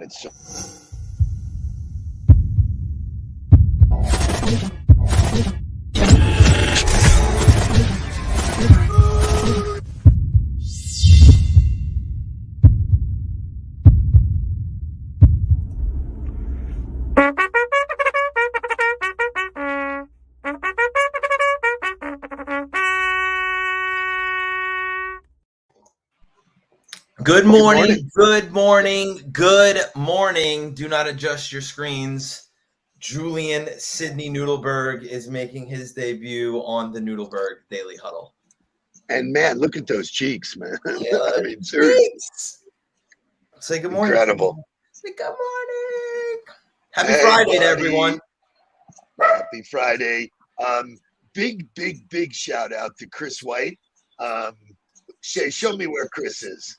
God, it's so. Good morning, good morning, good morning. Do not adjust your screens. Julian Sidney Nudelberg is making his debut on the Nudelberg Daily Huddle. And man, look at those cheeks, man. Yeah, I mean, seriously. Say good morning. Incredible. Say good morning. Happy Friday to everyone. Happy Friday. Big shout out to Chris White. Show me where Chris is.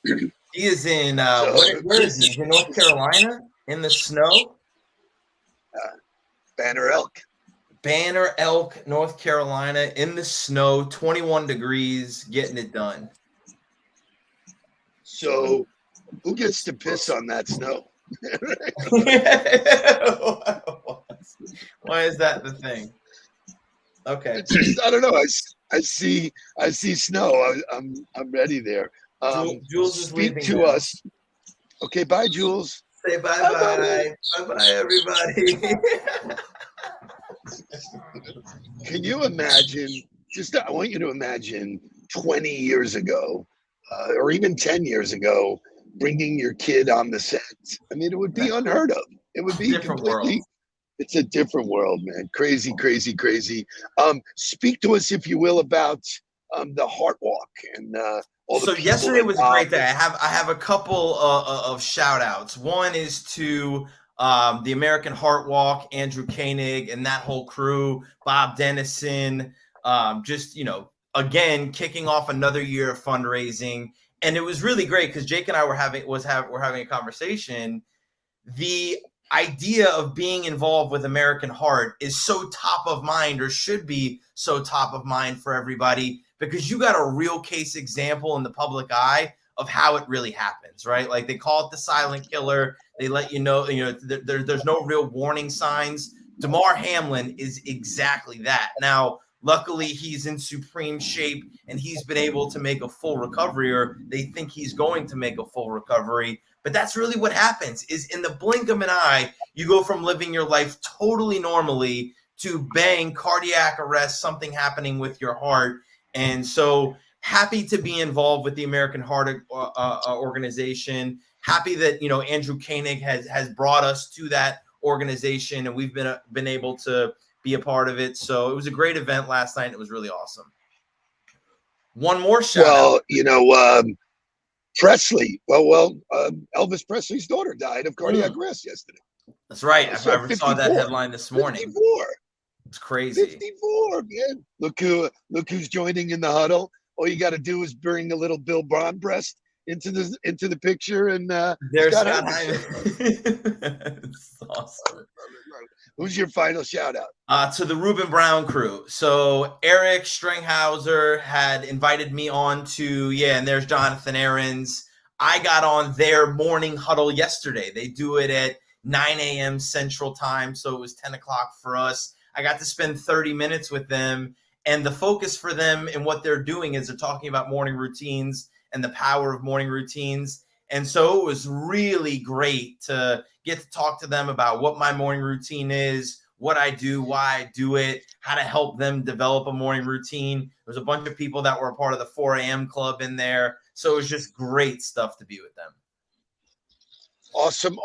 He is in, where is he? He's in North Carolina in the snow? Banner Elk, North Carolina in the snow, 21 degrees, getting it done. So who gets to piss on that snow? Why is that the thing? Okay. It's just, I don't know. I see snow. I'm ready there. Jules is speak leaving to now. us. Okay, bye, Jules. Say bye, everybody. Can you imagine? I want you to imagine 20 years ago, or even 10 years ago, bringing your kid on the set. I mean, it would be unheard of. It would be Different completely. world. It's a different world, man. Crazy. Speak to us, if you will, about the Heart Walk and all the. So yesterday was a great day. I have a couple of shout outs. One is to the American Heart Walk, Andrew Koenig and that whole crew, Bob Dennison, again, kicking off another year of fundraising. And it was really great because Jake and I were having a conversation. The idea of being involved with American Heart is so top of mind, or should be so top of mind for everybody, because you got a real case example in the public eye of how it really happens, right? Like they call it the silent killer. They let you know, there's no real warning signs. Damar Hamlin is exactly that. Now, luckily, he's in supreme shape and he's been able to make a full recovery, or they think he's going to make a full recovery. But that's really what happens, is in the blink of an eye, you go from living your life totally normally to bang, cardiac arrest, something happening with your heart. And so happy to be involved with the American Heart organization. Happy that, Andrew Koenig has brought us to that organization and we've been able to be a part of it. So it was a great event last night. It was really awesome. One more shout out. Presley. Elvis Presley's daughter died of cardiac arrest yesterday. That's right. I saw that headline this morning. 54. It's crazy. 54, man. Look who's joining in the huddle. All you got to do is bring a little Bill Bonbrest into the picture, and there's Scott Hyman. It's awesome. Who's your final shout out? To the Ruben Brown crew. So Eric Stringhauser had invited me on to, and there's Jonathan Aarons. I got on their morning huddle yesterday. They do it at 9 a.m. Central Time, so it was 10 o'clock for us. I got to spend 30 minutes with them, and the focus for them and what they're doing is they're talking about morning routines and the power of morning routines. And so it was really great to get to talk to them about what my morning routine is, what I do, why I do it, how to help them develop a morning routine. There's a bunch of people that were a part of the 4 a.m. club in there. So it was just great stuff to be with them. Awesome.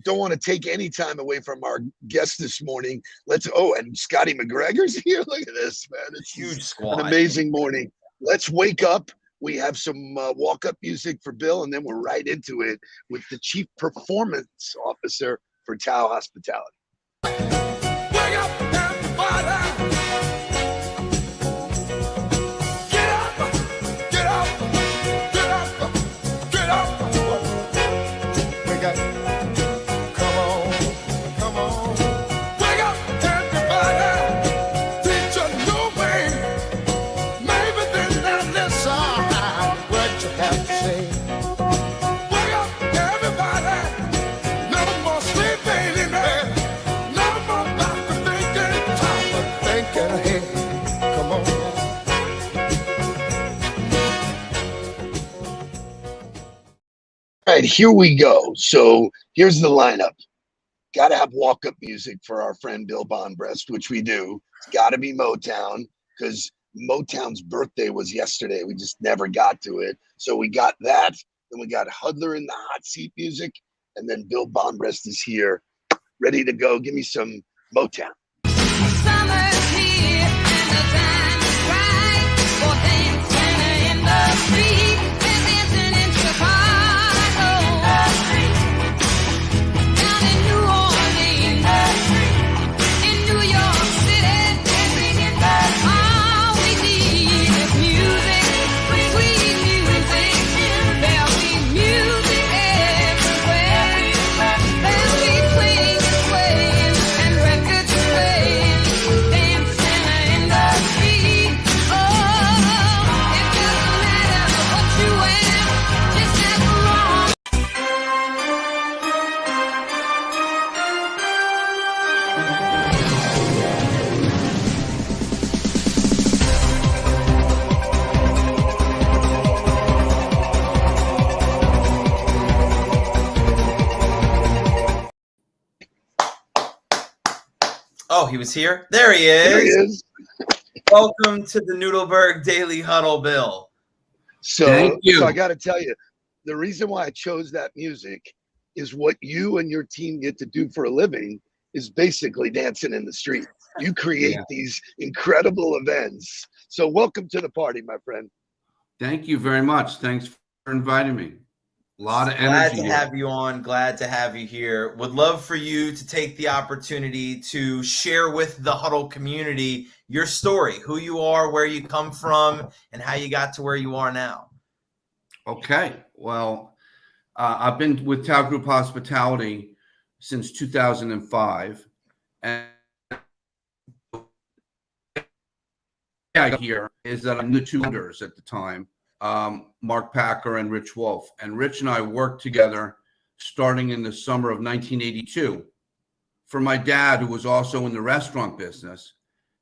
Don't want to take any time away from our guest this morning. And Scotty McGregor's here. Look at this, man. It's huge squad. An amazing morning. Let's wake up. We have some walk-up music for Bill, and then we're right into it with the Chief Performance Officer for Tao Hospitality. Wake up, everybody. Get up. Wake up. Come on. Wake up, everybody. Teach a new way. Maybe then they'll listen what you have to say. right, here we go. So here's the lineup. Got to have walk-up music for our friend Bill Bonbrest, which we do. It's got to be Motown because Motown's birthday was yesterday. We just never got to it. So we got that. Then we got Huddler in the hot seat music. And then Bill Bonbrest is here, ready to go. Give me some Motown. Summer's here and the time is right for dancing in the street. They're dancing in Chicago, down in New Orleans, in New York City. All we need is music, sweet music. There'll be music everywhere. There'll be swing, swaying, and records playing, dancing in the street. Oh, it doesn't matter what you wear, just have a wrong. Oh, he was here. There he There he is. is. Welcome to the Nudelberg Daily Huddle, Bill. So I got to tell you, the reason why I chose that music is what you and your team get to do for a living is basically dancing in the street. You create these incredible events. So welcome to the party, my friend. Thank you very much. Thanks for inviting me. A lot of Glad energy. to here. have you on. Glad to have you here. Would love for you to take the opportunity to share with the Huddle community your story, who you are, where you come from, and how you got to where you are now. Okay. Well, I've been with Tao Group Hospitality since 2005. And here is that I'm the two founders at the time, Mark Packer and Rich Wolf. And Rich and I worked together starting in the summer of 1982 for my dad, who was also in the restaurant business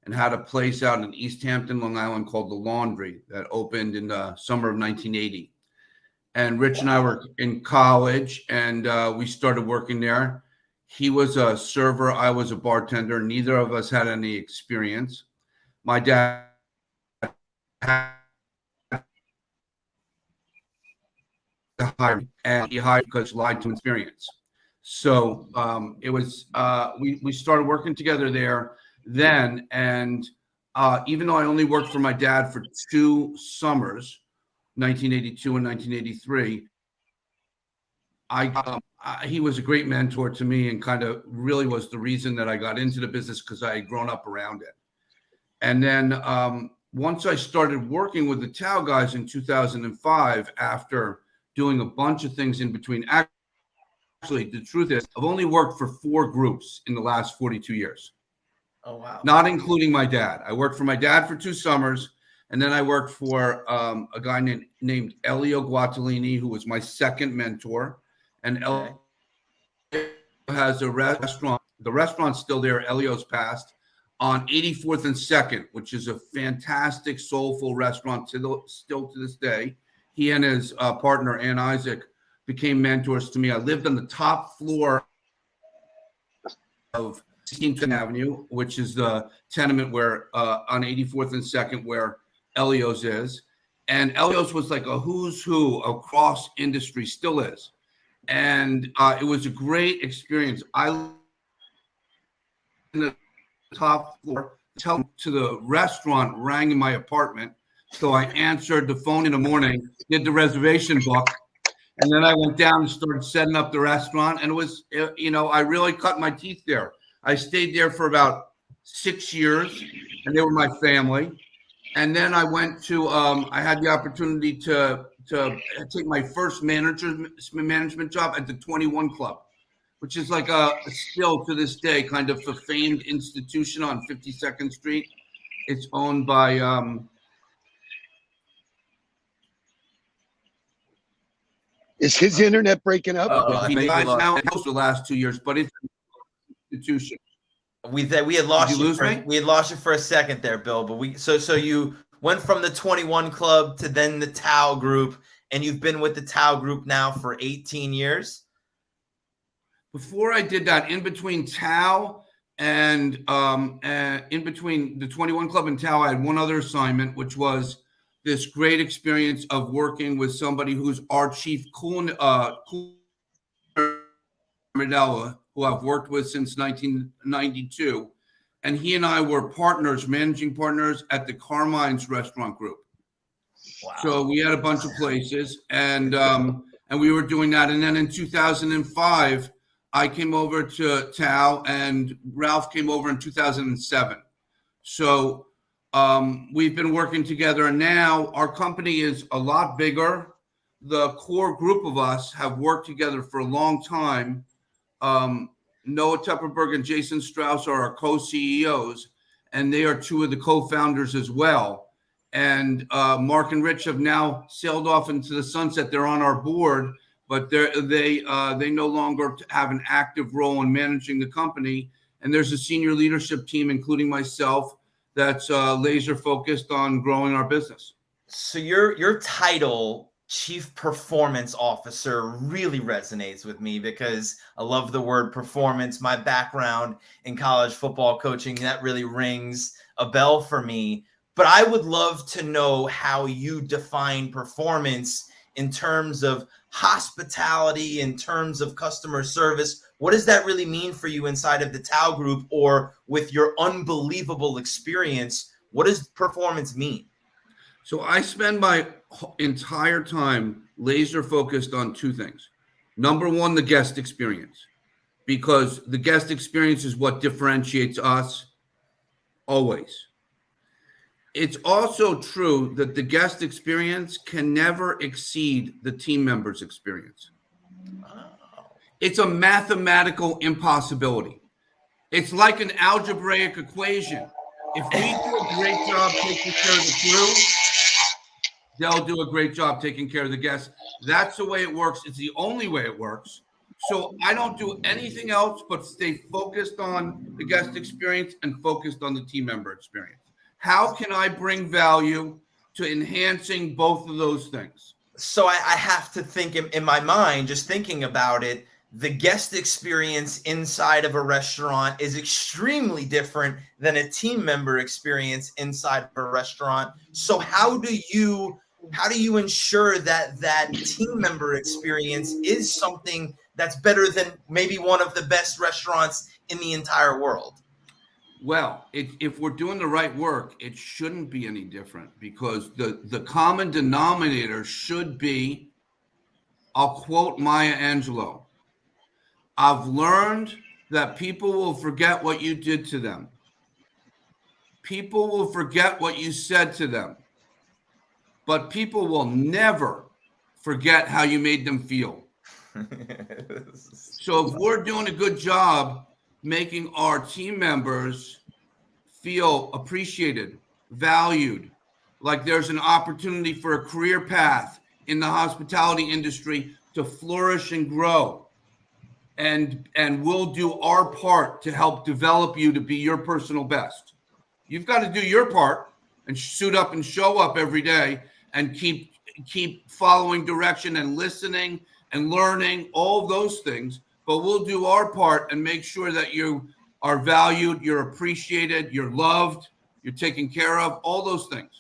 and had a place out in East Hampton, Long Island called The Laundry that opened in the summer of 1980. And Rich and I were in college and we started working there. He was a server. I was a bartender. Neither of us had any experience. My dad had to hire me, and he hired because he lied to experience. So it was we started working together there then, and even though I only worked for my dad for 2 summers, 1982 and 1983, he was a great mentor to me and kind of really was the reason that I got into the business because I had grown up around it. And then once I started working with the Tao guys in 2005, after doing a bunch of things in between, actually, the truth is I've only worked for 4 groups in the last 42 years. Oh, wow. Not including my dad. I worked for my dad for 2 summers, and then I worked for a guy named Elio Guattolini, who was my second mentor. And Elio has a restaurant. The restaurant's still there. Elio's passed on 84th and 2nd, which is a fantastic, soulful restaurant still to this day. He and his partner, Ann Isaac, became mentors to me. I lived on the top floor of 16th Avenue, which is the tenement where on 84th and 2nd, where Elio's is. And Elio's was like a who's who across industry, still is. And it was a great experience. I lived in the top floor, to the restaurant rang in my apartment. So I answered the phone in the morning, did the reservation book, and then I went down and started setting up the restaurant. And it was, I really cut my teeth there. I stayed there for about 6 years, and they were my family. And then I went to, I had the opportunity to take my first management job at the 21 Club, which is like still to this day kind of a famed institution on 52nd Street. It's owned by Is his internet breaking up? now the last 2 years, but it's an institution. We had lost Did you lose me? We had lost you for a second there, Bill. But so you went from the 21 Club to then the Tao Group, and you've been with the Tao Group now for 18 years. Before I did that, in between Tao and in between the 21 Club and Tao, I had one other assignment, which was this great experience of working with somebody who's our chief Medella, who I've worked with since 1992. And he and I were partners, managing partners at the Carmine's Restaurant Group. Wow. So we had a bunch of places, and we were doing that. And then in 2005, I came over to Tao, and Ralph came over in 2007. So we've been working together, and now our company is a lot bigger. The core group of us have worked together for a long time. Noah Tepperberg and Jason Strauss are our co-CEOs, and they are two of the co-founders as well. And Mark and Rich have now sailed off into the sunset. They're on our board, but they no longer have an active role in managing the company. And there's a senior leadership team, including myself, that's laser focused on growing our business. So your title, Chief Performance Officer, really resonates with me because I love the word performance. My background in college football coaching, that really rings a bell for me. But I would love to know how you define performance in terms of hospitality, in terms of customer service. What does that really mean for you inside of the Tao Group, or with your unbelievable experience? What does performance mean? So I spend my entire time laser focused on two things. Number one, the guest experience, because the guest experience is what differentiates us always. It's also true that the guest experience can never exceed the team member's experience. It's a mathematical impossibility. It's like an algebraic equation. If we do a great job taking care of the crew, they'll do a great job taking care of the guests. That's the way it works. It's the only way it works. So I don't do anything else but stay focused on the guest experience and focused on the team member experience. How can I bring value to enhancing both of those things? So I have to think in my mind, just thinking about it, the guest experience inside of a restaurant is extremely different than a team member experience inside of a restaurant. So how do you ensure that that team member experience is something that's better than maybe one of the best restaurants in the entire world? Well, if we're doing the right work, it shouldn't be any different, because the common denominator should be, I'll quote Maya Angelou, I've learned that people will forget what you did to them. People will forget what you said to them. But people will never forget how you made them feel. So if we're doing a good job making our team members feel appreciated, valued, like there's an opportunity for a career path in the hospitality industry to flourish and grow, and we'll do our part to help develop you to be your personal best. You've got to do your part and suit up and show up every day and keep following direction and listening and learning, all those things. But we'll do our part and make sure that you are valued, you're appreciated, you're loved, you're taken care of, all those things.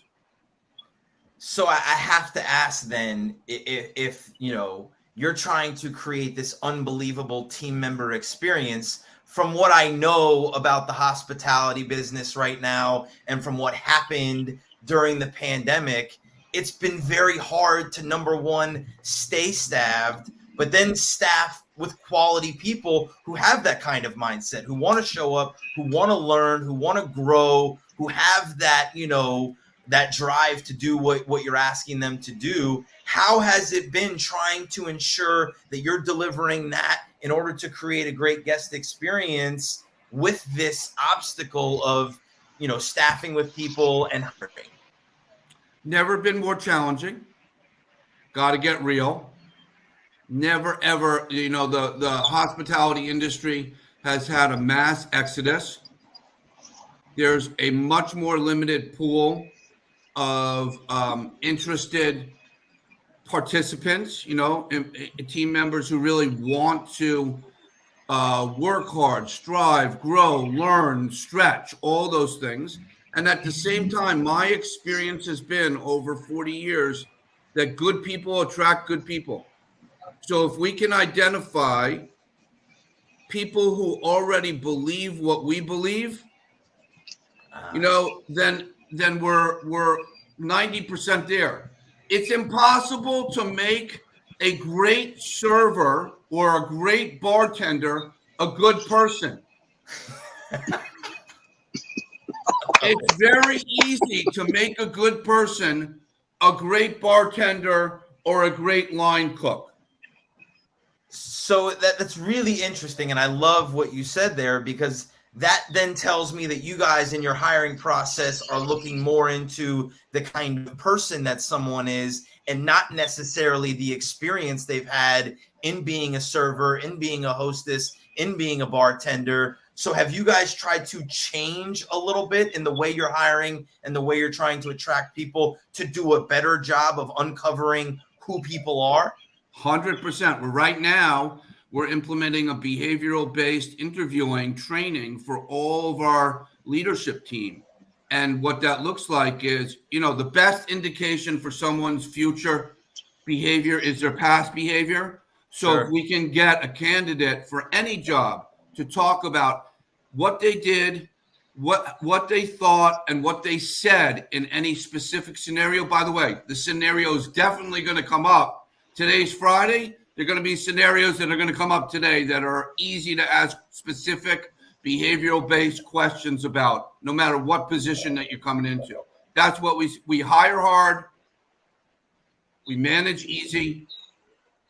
So I have to ask then, if you know, you're trying to create this unbelievable team member experience, from what I know about the hospitality business right now and from what happened during the pandemic, it's been very hard to, number one, stay staffed, but then staff with quality people who have that kind of mindset, who want to show up, who want to learn, who want to grow, who have that, you know, that drive to do what you're asking them to do. How has it been trying to ensure that you're delivering that in order to create a great guest experience with this obstacle of, you know, staffing with people and hiring? Never been more challenging. Got to get real. Never, ever, you know, the hospitality industry has had a mass exodus. There's a much more limited pool of interested participants, and team members who really want to work hard, strive, grow, learn, stretch, all those things. And at the same time, my experience has been over 40 years that good people attract good people. So if we can identify people who already believe what we believe, then we're 90% there. It's impossible to make a great server or a great bartender a good person. It's very easy to make a good person a great bartender or a great line cook. So that's really interesting, and I love what you said there, because that then tells me that you guys in your hiring process are looking more into the kind of person that someone is, and not necessarily the experience they've had in being a server, in being a hostess, in being a bartender. So have you guys tried to change a little bit in the way you're hiring and the way you're trying to attract people to do a better job of uncovering who people are? 100%. Right now, we're implementing a behavioral-based interviewing training for all of our leadership team. And what that looks like is, the best indication for someone's future behavior is their past behavior. So Sure. If we can get a candidate for any job to talk about what they did, what they thought, and what they said in any specific scenario. By the way, the scenario is definitely going to come up. Today's Friday. There are going to be scenarios that are going to come up today that are easy to ask specific behavioral-based questions about, no matter what position that you're coming into. That's what we hire hard, we manage easy,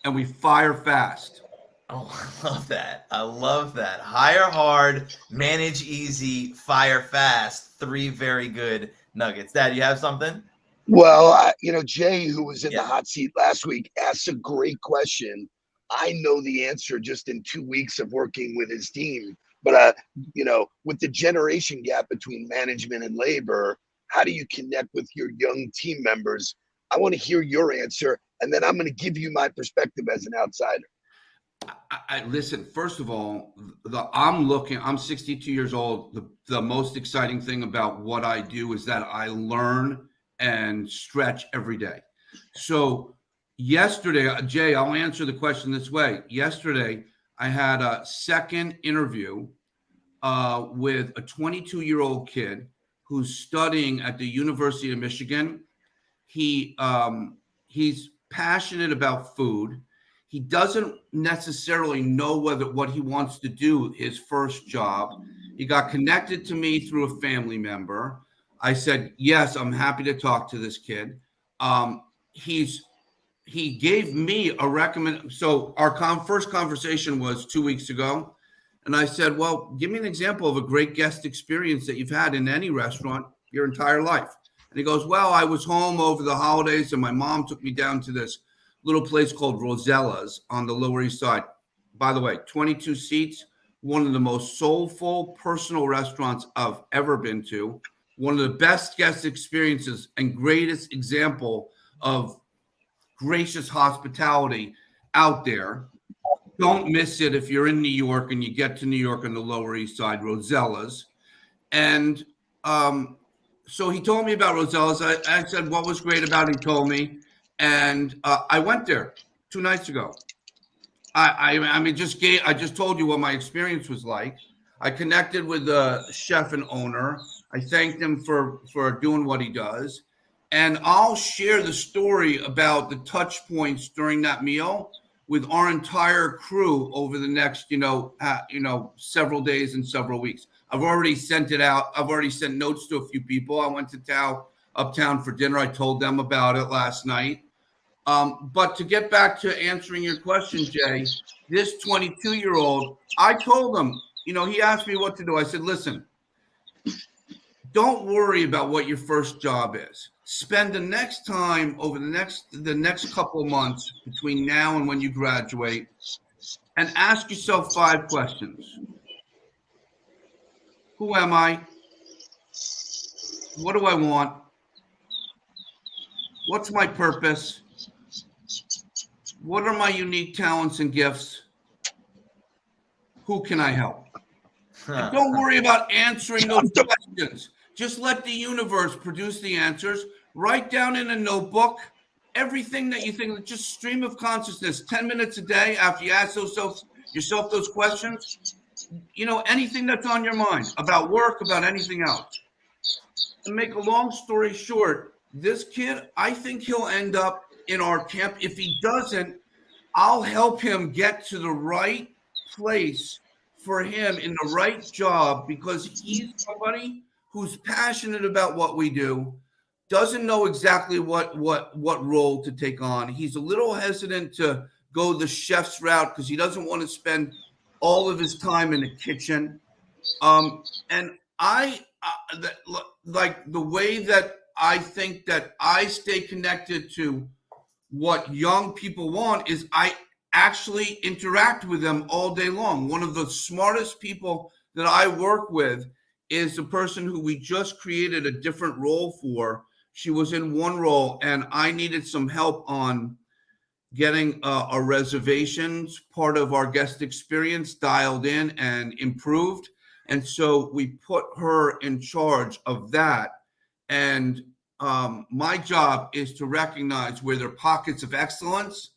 and we fire fast. Oh, I love that. I love that. Hire hard, manage easy, fire fast. 3 very good nuggets. Dad, you have something? Well, Jay, who was in Yeah. the hot seat last week, asked a great question. I know the answer just in 2 weeks of working with his team. But, with the generation gap between management and labor, how do you connect with your young team members? I want to hear your answer, and then I'm going to give you my perspective as an outsider. I listen, first of all, I'm 62 years old. The most exciting thing about what I do is that I learn and stretch every day. So yesterday, Jay, I'll answer the question this way. Yesterday, I had a second interview with a 22-year-old kid who's studying at the University of Michigan. He's passionate about food. He doesn't necessarily know what he wants to do his first job. He got connected to me through a family member. I said, yes, I'm happy to talk to this kid. He gave me a recommend. So our first conversation was 2 weeks ago. And I said, well, give me an example of a great guest experience that you've had in any restaurant your entire life. And he goes, well, I was home over the holidays and my mom took me down to this little place called Rosella's on the Lower East Side. By the way, 22 seats, one of the most soulful personal restaurants I've ever been to. One of the best guest experiences and greatest example of gracious hospitality out there. Don't miss it if you're in New York and you get to New York on the Lower East Side, Rosella's. And so he told me about Rosella's. I said, what was great about it? He told me. And I went there 2 nights ago. I just told you what my experience was like. I connected with the chef and owner. I thanked him for doing what he does. And I'll share the story about the touch points during that meal with our entire crew over the next, several days and several weeks. I've already sent it out. I've already sent notes to a few people. I went to Uptown for dinner. I told them about it last night. But to get back to answering your question, Jay, this 22-year-old, I told him, he asked me what to do. I said, listen, don't worry about what your first job is. Spend the next time over the next couple of months between now and when you graduate and ask yourself 5 questions. Who am I? What do I want? What's my purpose? What are my unique talents and gifts? Who can I help? And don't worry about answering those questions. Just let the universe produce the answers. Write down in a notebook everything that you think, just stream of consciousness, 10 minutes a day after you ask yourself those questions. Anything that's on your mind about work, about anything else. To make a long story short, this kid, I think he'll end up in our camp. If he doesn't, I'll help him get to the right place for him in the right job, because he's somebody who's passionate about what we do, doesn't know exactly what role to take on. He's a little hesitant to go the chef's route because he doesn't want to spend all of his time in the kitchen. And like the way that I think that I stay connected to what young people want is I actually interact with them all day long. One of the smartest people that I work with is the person who we just created a different role for. She was in one role and I needed some help on getting our reservations, part of our guest experience, dialed in and improved. And so we put her in charge of that. And my job is to recognize where there are pockets of excellence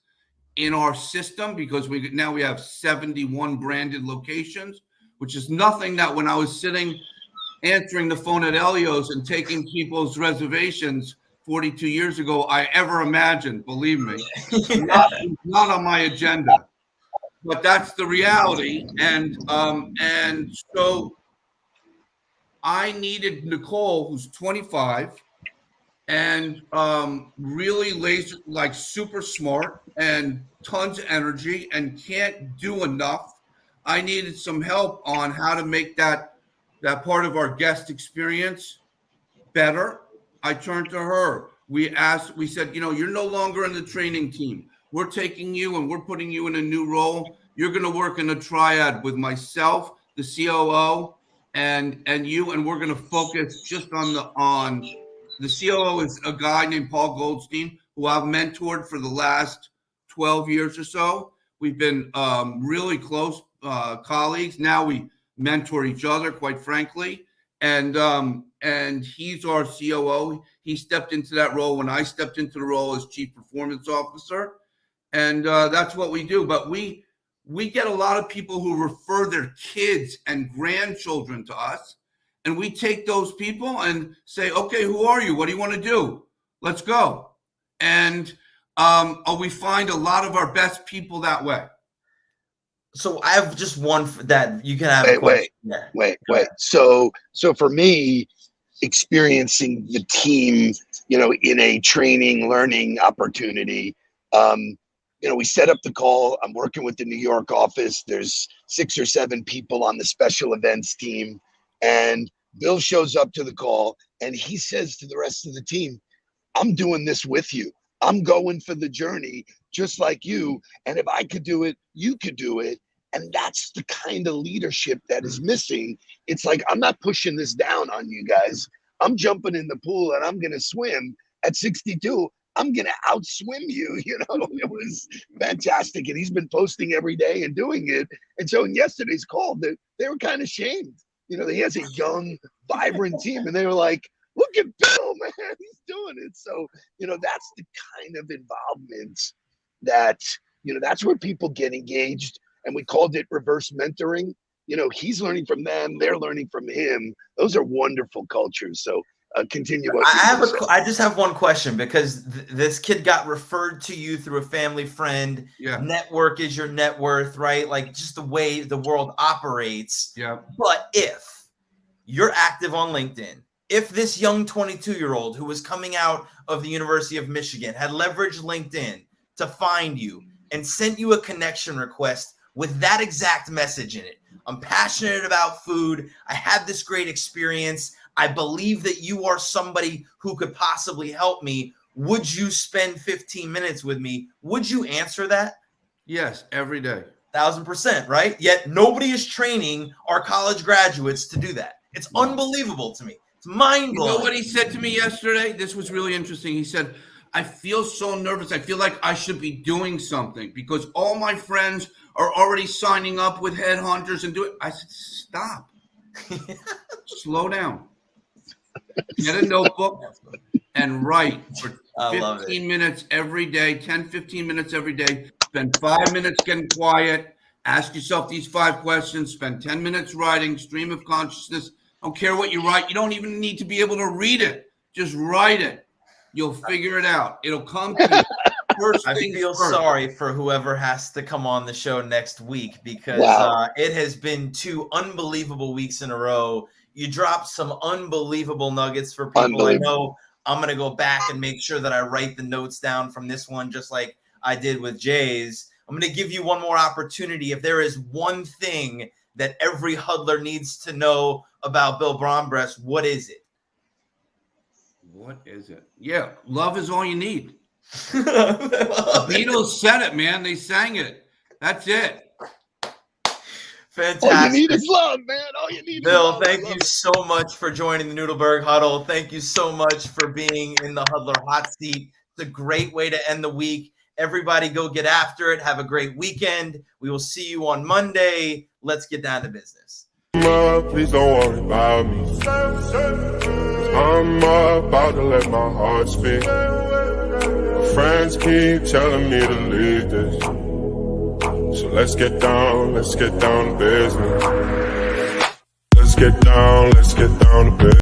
in our system, because we have 71 branded locations, which is nothing that when I was sitting answering the phone at Elio's and taking people's reservations 42 years ago, I ever imagined, believe me. Not on my agenda. But that's the reality. And so I needed Nicole, who's 25, and really laser, like super smart and tons of energy and can't do enough. I needed some help on how to make that part of our guest experience better. I turned to her. We said, you're no longer in the training team. We're taking you and we're putting you in a new role. You're going to work in a triad with myself, the COO, and you, and we're going to focus just on the COO is a guy named Paul Goldstein, who I've mentored for the last 12 years or so. We've been really close colleagues. Now we mentor each other, quite frankly. And he's our COO. He stepped into that role when I stepped into the role as Chief Performance Officer. And that's what we do. But we get a lot of people who refer their kids and grandchildren to us. And we take those people and say, okay, who are you? What do you want to do? Let's go. And we find a lot of our best people that way. So I have just one that you can have. Wait. So for me, experiencing the team, in a training, learning opportunity, we set up the call. I'm working with the New York office. There's 6 or 7 people on the special events team. And Bill shows up to the call and he says to the rest of the team, I'm doing this with you. I'm going for the journey just like you. And if I could do it, you could do it. And that's the kind of leadership that is missing. It's like, I'm not pushing this down on you guys. I'm jumping in the pool and I'm going to swim at 62. I'm going to outswim you. It was fantastic. And he's been posting every day and doing it. And so in yesterday's call, they were kind of shamed. He has a young, vibrant team. And they were like, look at Bill, man, he's doing it. So, that's the kind of involvement that, that's where people get engaged. And we called it reverse mentoring. He's learning from them. They're learning from him. Those are wonderful cultures. So continue. I just have one question, because this kid got referred to you through a family friend. Yeah. Network is your net worth, right? Like just the way the world operates. Yeah. But if you're active on LinkedIn, if this young 22-year-old who was coming out of the University of Michigan had leveraged LinkedIn to find you and sent you a connection request with that exact message in it, I'm passionate about food. I had this great experience. I believe that you are somebody who could possibly help me. Would you spend 15 minutes with me? Would you answer that? Yes, every day. 1,000%, right? Yet nobody is training our college graduates to do that. It's unbelievable to me. It's mind-blowing. You know what he said to me yesterday? This was really interesting. He said, I feel so nervous. I feel like I should be doing something because all my friends are already signing up with headhunters and doing. I said, stop. Slow down. Get a notebook and write for 15 minutes every day, 10, 15 minutes every day. Spend 5 minutes getting quiet. Ask yourself these 5 questions. Spend 10 minutes writing. Stream of consciousness. Don't care what you write. You don't even need to be able to read it. Just write it. You'll figure it out. It'll come to you. First I things feel first. sorry for whoever has to come on the show next week because it has been 2 unbelievable weeks in a row. You dropped some unbelievable nuggets for people. I know I'm going to go back and make sure that I write the notes down from this one, just like I did with Jay's. I'm going to give you one more opportunity. If there is one thing that every huddler needs to know about Bill Bonbrest, what is it? What is it? Yeah, love is all you need. The Beatles said it, man. They sang it. That's it. Fantastic. All you need is love, man. All you need Bill, is love. thank you so much for joining the Nudelberg Huddle. Thank you so much for being in the Huddler hot seat. It's a great way to end the week. Everybody go get after it. Have a great weekend. We will see you on Monday. Let's get down to business. Please don't worry about me. I'm about to let my heart speak. My friends keep telling me to leave this. So let's get down to business. Let's get down to business.